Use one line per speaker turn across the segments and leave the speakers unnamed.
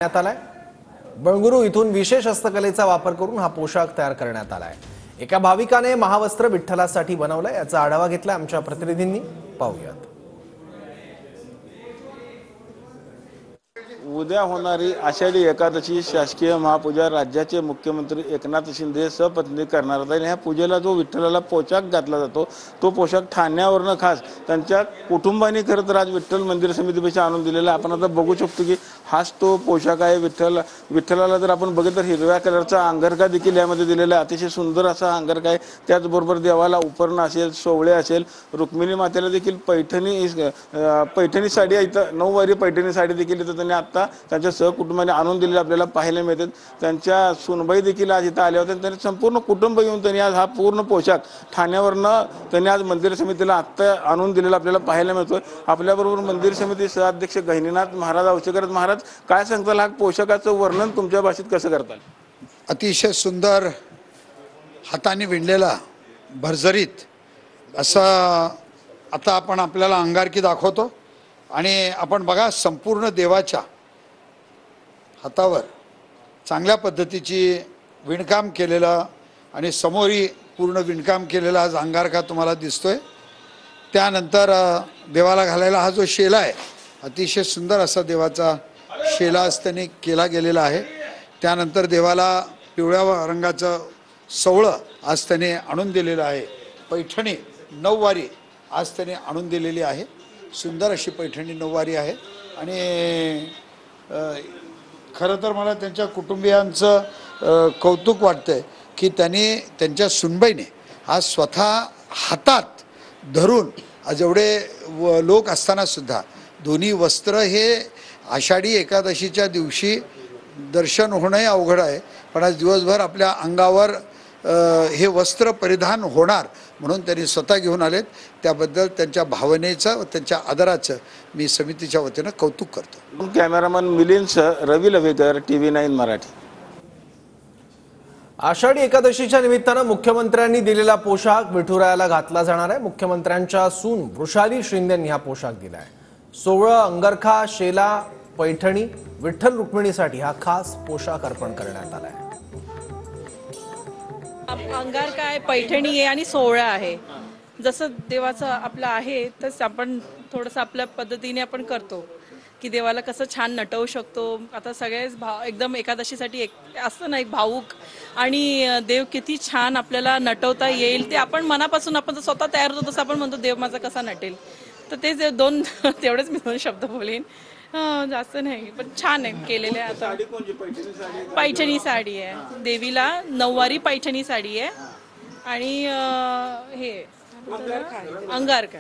करण्यात आलाय। बंगळुरू इथून विशेष हस्तकलेचा वापर करून हा पोशाख तयार करण्यात आलाय। एका भाविकाने महावस्त्र विठ्ठलासाठी बनवलंय, याचा आढावा घेतला आमच्या प्रतिनिधींनी। पाहूयात।
उद्या होणारी आषाढी एकादशी शासकीय महापूजा राज्याचे मुख्यमंत्री एकनाथ शिंदे सपत्नीक करणार आहेत। ह्या पूजेला जो विठ्ठलाला पोशाख घातला जातो तो पोशाख ठाण्यावरनं खास त्यांच्या कुटुंबाने खरं तर आज विठ्ठल मंदिर समितीपेक्षा आणून दिलेला आपण आता बघू शकतो की हाच तो पोशाख आहे। विठ्ठलाला जर आपण बघितलं तर हिरव्या कलरचा अंगरखा देखील यामध्ये दिलेला आहे। अतिशय सुंदर असा अंगरखा आहे। त्याचबरोबर देवाला उपरणं असेल, सोवळे असेल, रुक्मिणी मातेला देखील पैठणी साडी इथं 9 वारी पैठणी साडी देखील इथं त्यांनी आता त्यांच्या सहकुटुंबाने आणून दिलेले आपल्याला पाहायला मिळतात। त्यांच्या सुनबाई देखील आज इथं आल्या होत्या। त्यांनी संपूर्ण कुटुंब येऊन त्यांनी आज हा पूर्ण पोशाख ठाण्यावरनं त्यांनी आज मंदिर समितीला आत्ता आणून दिलेला आपल्याला पाहायला मिळतोय। आपल्याबरोबर मंदिर समिती सहअध्यक्ष गहिनीनाथ महाराज औषधकर महाराज, काय सांगताल, हा पोशाखाचं वर्णन तुमच्या भाषेत कसं करताल?
अतिशय सुंदर हाताने विणलेला भरजरीत असा आता आपण आपल्याला अंगारकी दाखवतो आणि आपण बघा संपूर्ण देवाच्या हातावर चांगल्या पद्धतीची विणकाम केलेला आणि समोरी पूर्ण विणकाम केलेला आज अंगारका तुम्हाला दिसतोय। त्यानंतर देवाला घालायला हा जो शेला आहे अतिशय सुंदर असा देवाचा शेला असताना केला गेलेला आहे। त्यानंतर देवाला पिवळ्या रंगाचं सवळं आज त्याने आणून दिलेलं आहे। पैठणी 9 वारी आज त्याने आणून दिलेली आहे। सुंदर अशी पैठणी 9 वारी आहे आणि खरं तर मला त्यांच्या कुटुंबियांचं कौतुक वाटतंय की त्यांनी त्यांच्या सुनबाईने आज स्वतः हातात धरून आज एवढे लोक असताना सुद्धा दोन्ही वस्त्र हे आषाढी एकादशीच्या दिवशी दर्शन होणंही अवघड आहे, पण आज दिवसभर आपल्या अंगावर हे वस्त्र परिधान होणार म्हणून त्यांनी स्वतः घेऊन आलेत। त्याबद्दल त्यांच्या भावनेचं व त्यांच्या आदराचं मी समितीच्या वतीनं कौतुक करतो।
कॅमेरामन मिलिंदसह रवी लवेकर, TV9 मराठी।
आषाढी एकादशीच्या निमित्तानं मुख्यमंत्र्यांनी दिलेला पोशाख विठुरायाला घातला जाणार आहे। मुख्यमंत्र्यांच्या सून वृषाली शिंदेंनी हा पोशाख दिलाय। सोवळं, अंगरखा, शेला, पैठणी, विठ्ठल रुक्मिणीसाठी हा खास पोशाख अर्पण करण्यात आलाय।
अंगारका आहे, पैठणी आहे आणि सोहळा आहे। जसं देवाचं आपलं आहे तसं आपण थोडंसं आपल्या पद्धतीने आपण करतो की देवाला कसं छान नटवू शकतो। आता सगळेच एकदम एकादशीसाठी असतं ना एक भावूक, आणि देव किती छान आपल्याला नटवता येईल ते आपण मनापासून आपण स्वतः तयार होतो तसं आपण म्हणतो देव माझा कसा नटेल। तर ते तेवढेच मी 2 शब्द बोलेन, जास्त नाही, पण छान आहे केलेले। आता पैठणी साडी आहे, देवीला 9 वारी पैठणी साडी आहे आणि हे अंगारका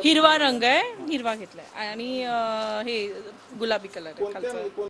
हिरवा रंग आहे, हिरवा घेतलाय आणि हे गुलाबी कलर आहे खालचा।